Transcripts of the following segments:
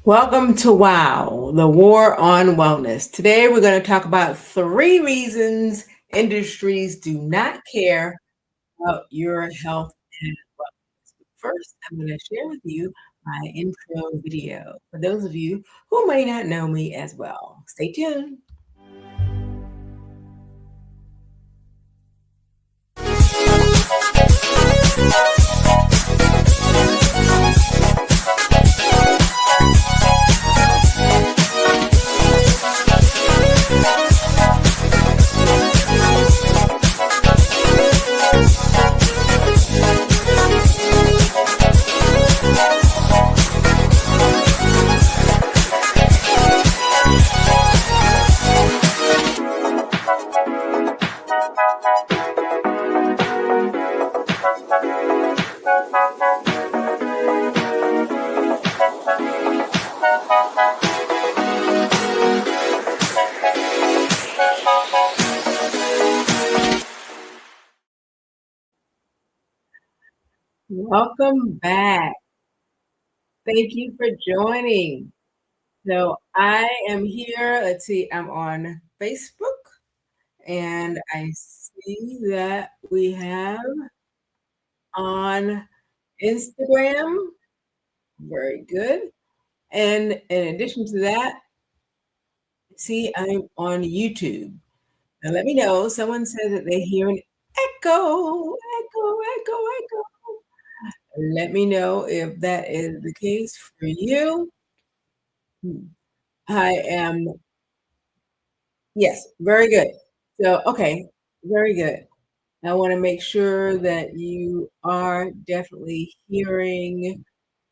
Welcome to WOW, the War on Wellness. Today we're going to talk about 3 reasons industries do not care about your health and wellness. First, I'm going to share with you my intro video for those of you who may not know me as well. Stay tuned. Welcome back. Thank you for joining. So I am here. Let's see, I'm on Facebook and I see that we have on Instagram. Very good. And in addition to that, see, I'm on YouTube. Now let me know. Someone said that they hear an echo, echo, echo, echo. Let me know if that is the case for you. I am, yes, very good. So, okay, very good. I want to make sure that you are definitely hearing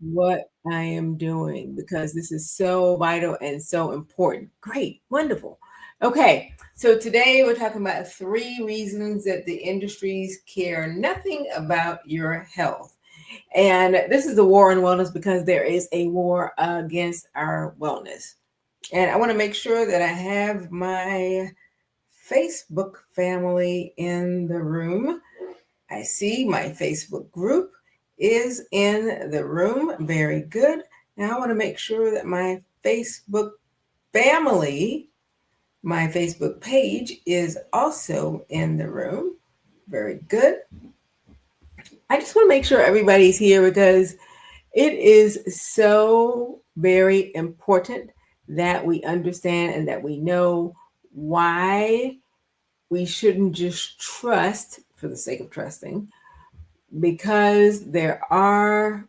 what I am doing because this is so vital and so important. Great, wonderful. Okay, so today we're talking about 3 reasons that the industries care nothing about your health. And this is the war on wellness because there is a war against our wellness. And I want to make sure that I have my Facebook family in the room. I see my Facebook group is in the room. Very good. Now I want to make sure that my Facebook family, my Facebook page is also in the room. Very good. I just want to make sure everybody's here because it is so very important that we understand and that we know why we shouldn't just trust for the sake of trusting, because there are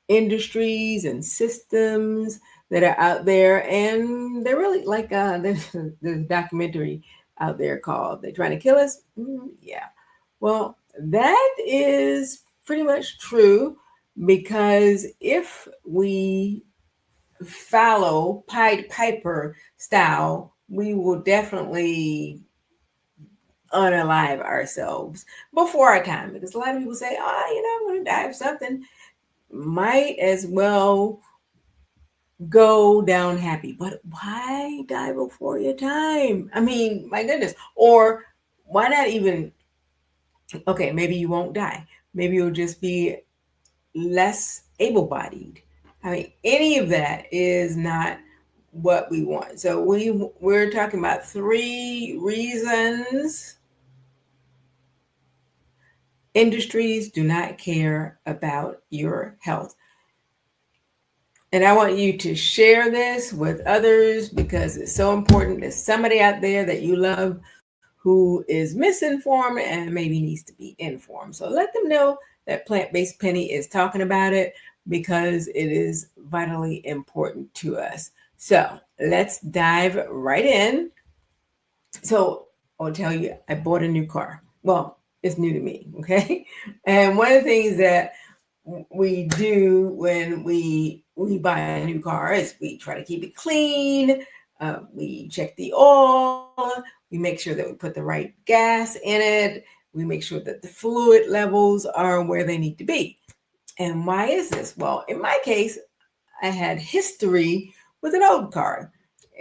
industries and systems that are out there, and they're really like there's a documentary out there called "They're Trying to Kill Us." Yeah, well, that is pretty much true because if we follow Pied Piper style, we will definitely unalive ourselves before our time. Because a lot of people say, "Oh, I'm going to die of something." Might as well go down happy, but why die before your time? I mean, my goodness. Or why not even? Okay, maybe you won't die. Maybe you'll just be less able-bodied. I mean, any of that is not what we want. So we're talking about 3 reasons industries do not care about your health. And I want you to share this with others because it's so important. There's somebody out there that you love who is misinformed and maybe needs to be informed. So let them know that Plant Based Penny is talking about it because it is vitally important to us. So let's dive right in. So I'll tell you, I bought a new car. Well, it's new to me, okay? And one of the things that we do when we buy a new car is we try to keep it clean. We check the oil. We make sure that we put the right gas in it. We make sure that the fluid levels are where they need to be. And why is this? Well, in my case, I had history with an old car,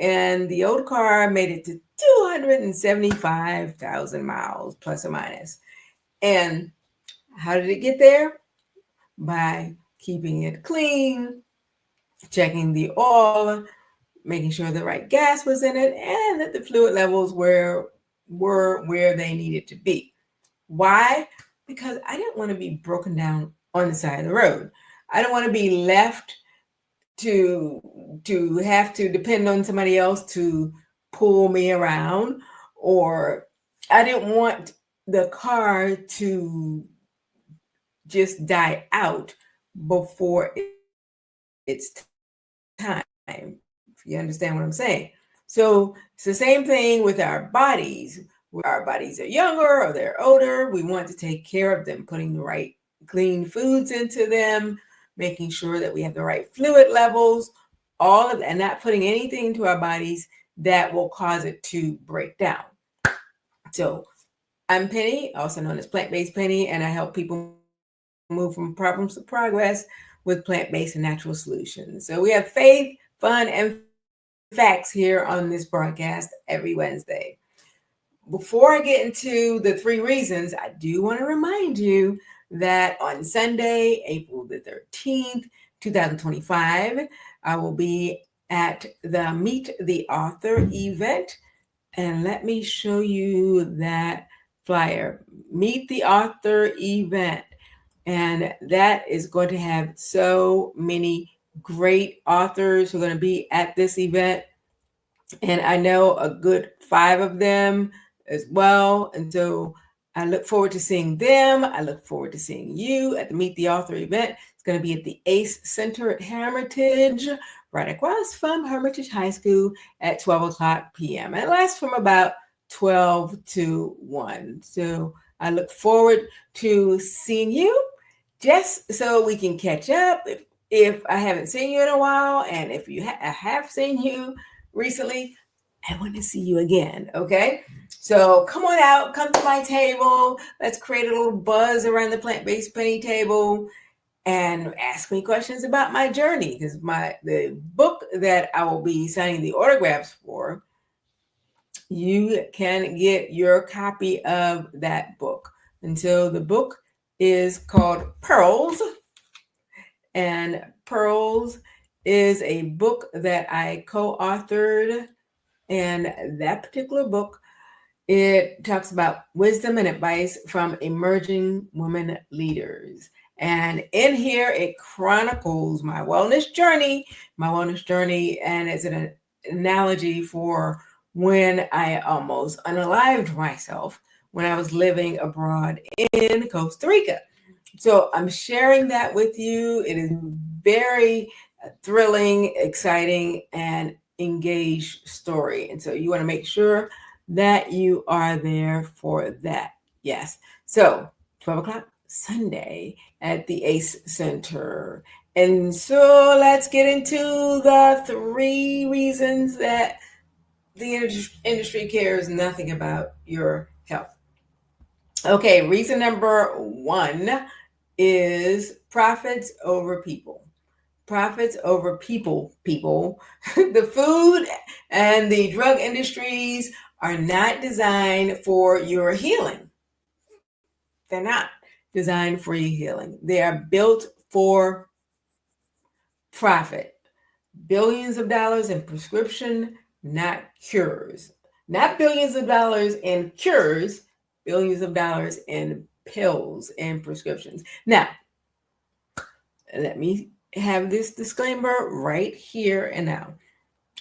and the old car made it to 275,000 miles plus or minus. And how did it get there? By keeping it clean, checking the oil, making sure the right gas was in it, and that the fluid levels were where they needed to be. Why? Because I didn't want to be broken down on the side of the road. I don't want to be left to have to depend on somebody else to pull me around, or I didn't want the car to just die out before its time. If you understand what I'm saying. So it's the same thing with our bodies. Where our bodies are younger or they're older, we want to take care of them, putting the right clean foods into them, making sure that we have the right fluid levels, all of that, and not putting anything into our bodies that will cause it to break down. So I'm Penny, also known as Plant-Based Penny, and I help people move from problems to progress with plant-based and natural solutions. So we have faith, fun, and facts here on this broadcast every Wednesday. Before I get into the 3 reasons, I do want to remind you that on Sunday, April the 13th, 2025, I will be at the Meet the Author event. And let me show you that flyer. Meet the Author event. And that is going to have so many great authors who are going to be at this event. And I know a good 5 of them as well. And so I look forward to seeing them. I look forward to seeing you at the Meet the Author event. It's going to be at the ACE Center at Hermitage, right across from Hermitage High School at 12 o'clock p.m. And it lasts from about 12 to 1. So I look forward to seeing you, just so we can catch up. If I haven't seen you in a while, and if I have seen you recently, I want to see you again. Okay. So come on out, come to my table. Let's create a little buzz around the Plant-Based Penny table and ask me questions about my journey. Because the book that I will be signing the autographs for, you can get your copy of that book. And so the book is called Pearls. And Pearls is a book that I co-authored. And that particular book, it talks about wisdom and advice from emerging women leaders. And in here, it chronicles my wellness journey, and it's an analogy for when I almost unalived myself when I was living abroad in Costa Rica. So I'm sharing that with you. It is very thrilling, exciting, and engaged story. And so you want to make sure that you are there for that. Yes. So 12 o'clock Sunday at the ACE Center. And so let's get into the 3 reasons that the industry cares nothing about your health. Okay, reason number 1 is profits over people. Profits over people. The food and the drug industries are not designed for your healing. They're not designed for your healing. They are built for profit. Billions of dollars in prescription, not cures. Not billions of dollars in cures, billions of dollars in pills and prescriptions. Now, let me have this disclaimer right here and now.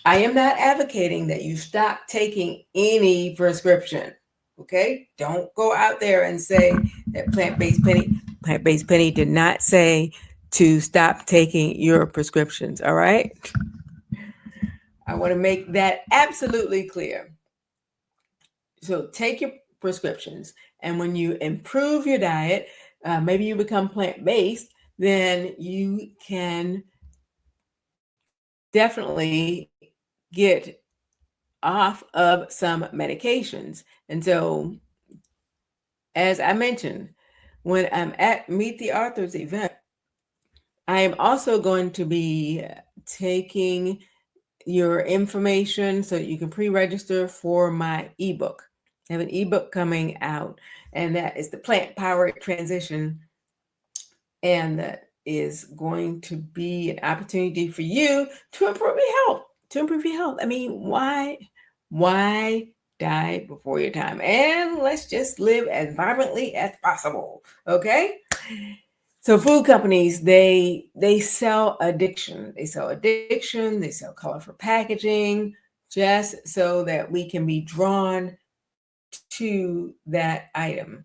I am not advocating that you stop taking any prescription. Okay? Don't go out there and say that Plant-Based Penny did not say to stop taking your prescriptions. All right? I want to make that absolutely clear. So take your prescriptions, and when you improve your diet, maybe you become plant-based, then you can definitely get off of some medications. And so, as I mentioned, when I'm at Meet the Authors event, I am also going to be taking your information so that you can pre-register for my ebook. I have an ebook coming out, and that is the Plant Powered Transition. And is going to be an opportunity for you to improve your health. To improve your health. I mean, why die before your time? And let's just live as vibrantly as possible. Okay. So food companies, they sell addiction. They sell addiction, they sell colorful packaging just so that we can be drawn to that item.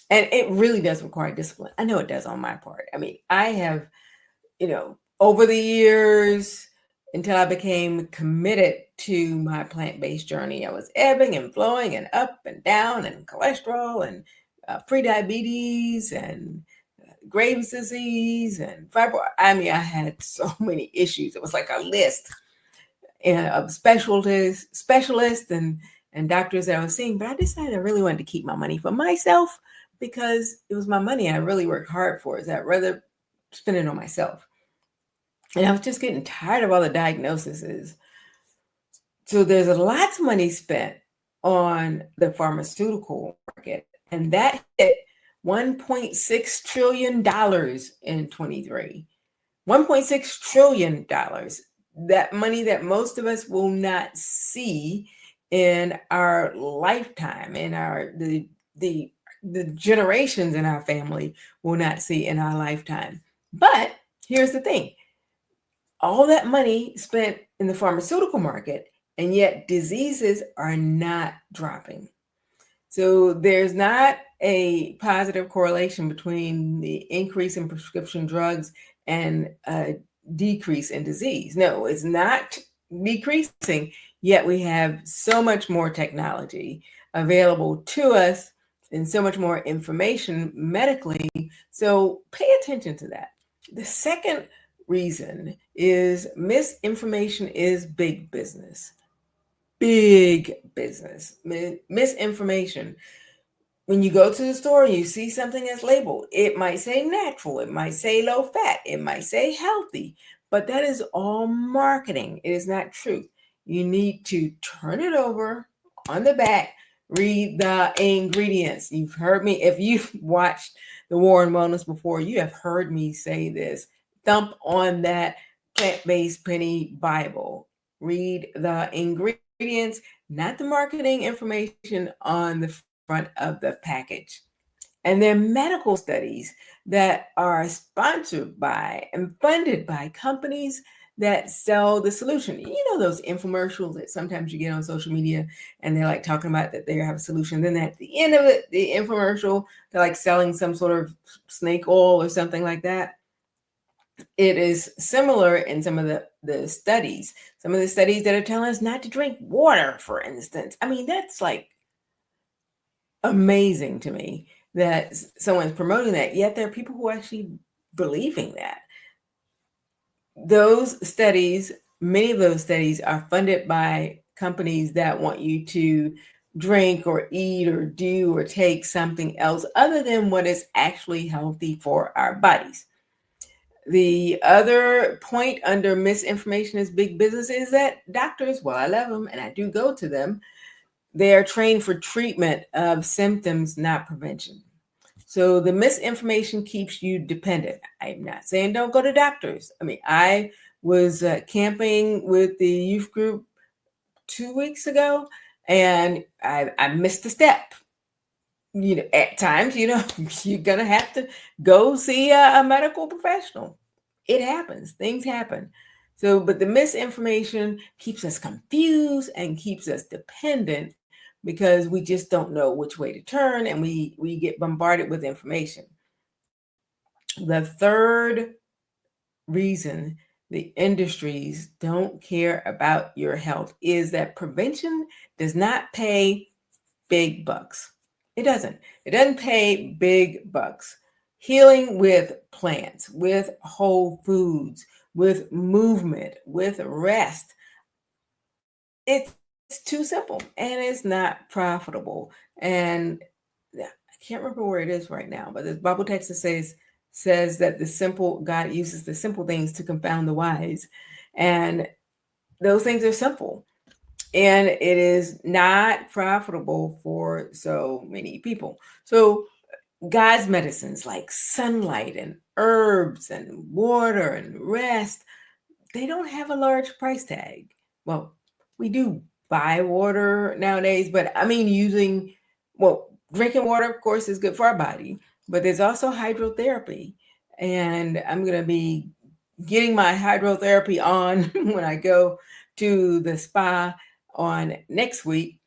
And it really does require discipline. I know it does on my part. I mean, I have, over the years, until I became committed to my plant-based journey, I was ebbing and flowing and up and down and cholesterol and pre-diabetes and Graves' disease and fibroid. I mean, I had so many issues. It was like a list of specialists and doctors that I was seeing. But I decided I really wanted to keep my money for myself because it was my money and I really worked hard for it. So I'd rather spend it on myself. And I was just getting tired of all the diagnoses. So there's a lot of money spent on the pharmaceutical market, and that hit $1.6 trillion in 23. $1.6 trillion. That money that most of us will not see in our lifetime, in the generations in our family will not see in our lifetime. But here's the thing. All that money spent in the pharmaceutical market, and yet diseases are not dropping. So there's not a positive correlation between the increase in prescription drugs and a decrease in disease. No, it's not decreasing, yet we have so much more technology available to us and so much more information medically. So pay attention to that. The second reason is misinformation is big business. Big business. Misinformation. When you go to the store and you see something that's labeled, it might say natural, it might say low fat, it might say healthy, but that is all marketing. It is not truth. You need to turn it over on the back, read the ingredients. You've heard me, if you've watched the War on Wellness before, you have heard me say this. Thump on that plant-based penny Bible. Read the ingredients, not the marketing information on the front of the package. And there are medical studies that are sponsored by and funded by companies that sell the solution. You know, those infomercials that sometimes you get on social media and they're like talking about that they have a solution. Then at the end of it, the infomercial, they're like selling some sort of snake oil or something like that. It is similar in some of the studies. Some of the studies that are telling us not to drink water, for instance. I mean, that's like amazing to me that someone's promoting that, yet there are people who are actually believing that. Those studies, many of those studies are funded by companies that want you to drink or eat or do or take something else other than what is actually healthy for our bodies. The other point under misinformation is big business is that doctors, well, I love them and I do go to them, they are trained for treatment of symptoms, not prevention. So the misinformation keeps you dependent. I'm not saying don't go to doctors. I mean, I was camping with the youth group 2 weeks ago and I missed a step. You know, at times, you're going to have to go see a medical professional. It happens. Things happen. So, but the misinformation keeps us confused and keeps us dependent because we just don't know which way to turn and we get bombarded with information. The third reason the industries don't care about your health is that prevention does not pay big bucks. It doesn't. It doesn't pay big bucks. Healing with plants, with whole foods, with movement, with rest. It's too simple and it's not profitable. And I can't remember where it is right now, but the Bible text that says that the simple God uses the simple things to confound the wise. And those things are simple. And it is not profitable for so many people. So God's medicines like sunlight and herbs and water and rest, they don't have a large price tag. Well, we do buy water nowadays, but I mean, drinking water, of course, is good for our body, but there's also hydrotherapy. And I'm going to be getting my hydrotherapy on when I go to the spa on next week.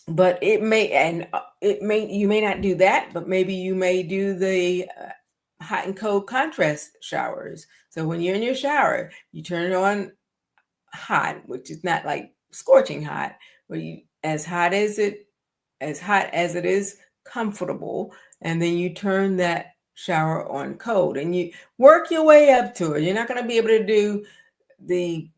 But you may not do that, but maybe you may do the hot and cold contrast showers. So when you're in your shower, you turn it on hot, which is not like scorching hot, but as hot as it is comfortable, and then you turn that shower on cold and you work your way up to it. You're not going to be able to do the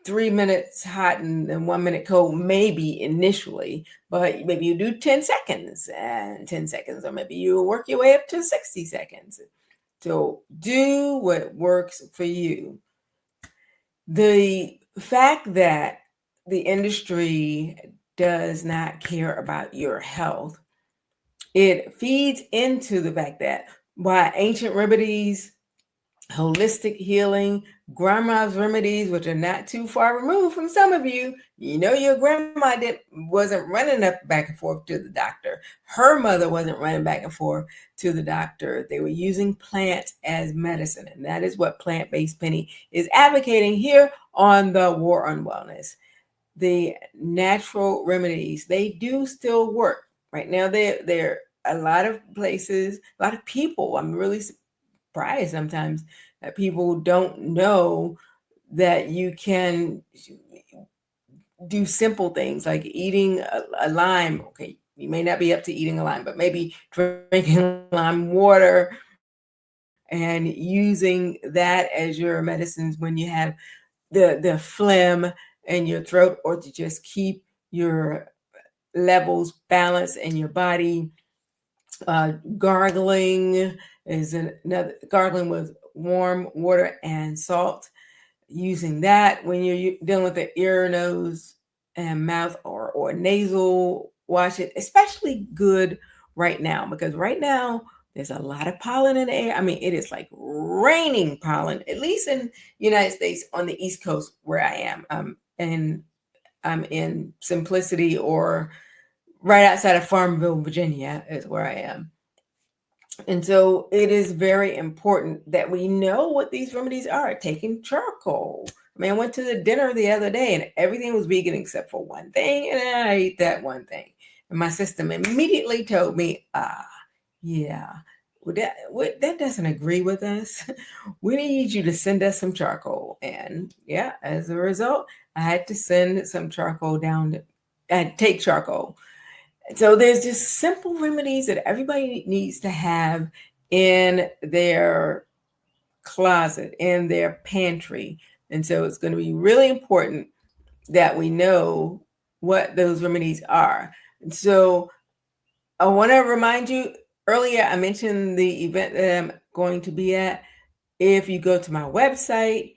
3 minutes hot and then 1 minute cold, maybe initially, but maybe you do 10 seconds and 10 seconds, or maybe you work your way up to 60 seconds. So do what works for you. The fact that the industry does not care about your health, it feeds into the fact that by ancient remedies, holistic healing, grandma's remedies, which are not too far removed from some of you. You know, your grandma wasn't running up back and forth to the doctor. Her mother wasn't running back and forth to the doctor. They were using plants as medicine. And that is what Plant-Based Penny is advocating here on the War on Wellness. The natural remedies, they do still work. Right now, they're a lot of places, a lot of people, I'm really surprised sometimes that people don't know that you can do simple things like eating a lime. Okay, you may not be up to eating a lime, but maybe drinking lime water and using that as your medicines when you have the phlegm in your throat, or to just keep your levels balanced in your body. Gargling is another, gargling with warm water and salt. Using that when you're dealing with the ear, nose, and mouth, or nasal wash, it especially good right now, because right now there's a lot of pollen in the air. I mean, it is like raining pollen, at least in United States on the East Coast where I am. And I'm in Simplicity, or right outside of Farmville, Virginia is where I am. And so it is very important that we know what these remedies are. Taking charcoal. I mean, I went to the dinner the other day and everything was vegan except for one thing, and I ate that one thing. And my system immediately told me, yeah, that doesn't agree with us. We need you to send us some charcoal. And yeah, as a result, I had to send some charcoal down. Take charcoal. So there's just simple remedies that everybody needs to have in their closet, in their pantry. And so it's going to be really important that we know what those remedies are. And so I want to remind you, earlier I mentioned the event that I'm going to be at. If you go to my website,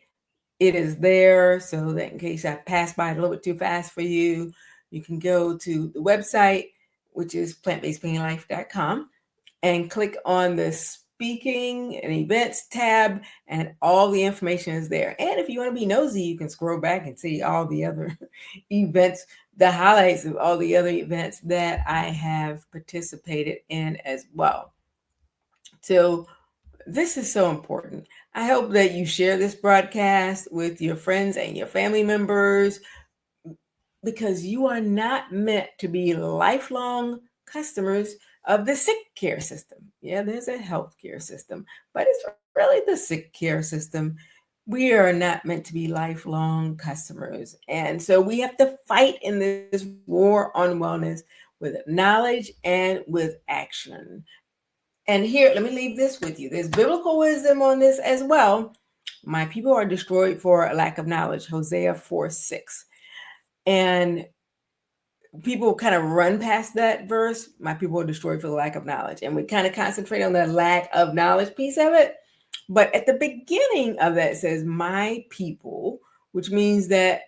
it is there, so that in case I pass by it a little bit too fast for you, you can go to the website, which is plantbasedpennylife.com, and click on the speaking and events tab, and all the information is there. And if you want to be nosy, you can scroll back and see all the other events, the highlights of all the other events that I have participated in as well. So this is so important. I hope that you share this broadcast with your friends and your family members, because you are not meant to be lifelong customers of the sick care system. Yeah, there's a healthcare system, but it's really the sick care system. We are not meant to be lifelong customers. And so we have to fight in this war on wellness with knowledge and with action. And here, let me leave this with you. There's biblical wisdom on this as well. My people are destroyed for a lack of knowledge, Hosea 4:6. And people kind of run past that verse. My people are destroyed for the lack of knowledge. And we kind of concentrate on the lack of knowledge piece of it. But at the beginning of that, it says, my people, which means that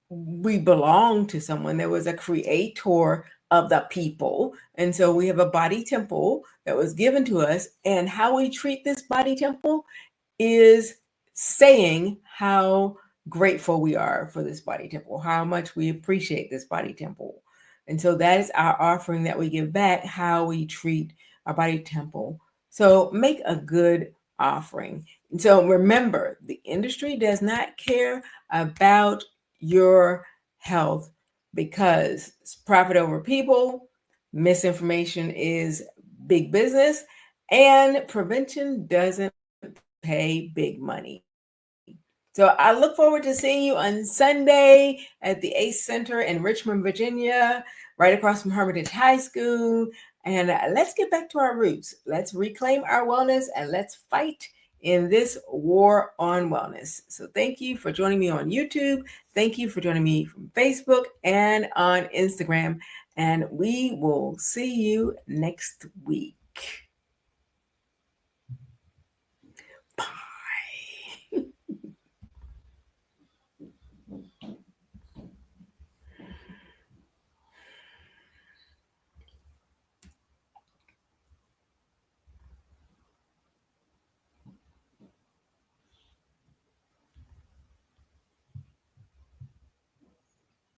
we belong to someone. There was a creator of the people. And so we have a body temple that was given to us. And how we treat this body temple is saying how grateful we are for this body temple, how much we appreciate this body temple. And so that is our offering that we give back, how we treat our body temple. So make a good offering. And so remember, the industry does not care about your health because it's profit over people, misinformation is big business, and prevention doesn't pay big money. So I look forward to seeing you on Sunday at the ACE Center in Richmond, Virginia, right across from Hermitage High School. And let's get back to our roots. Let's reclaim our wellness and let's fight in this war on wellness. So thank you for joining me on YouTube. Thank you for joining me from Facebook and on Instagram. And we will see you next week.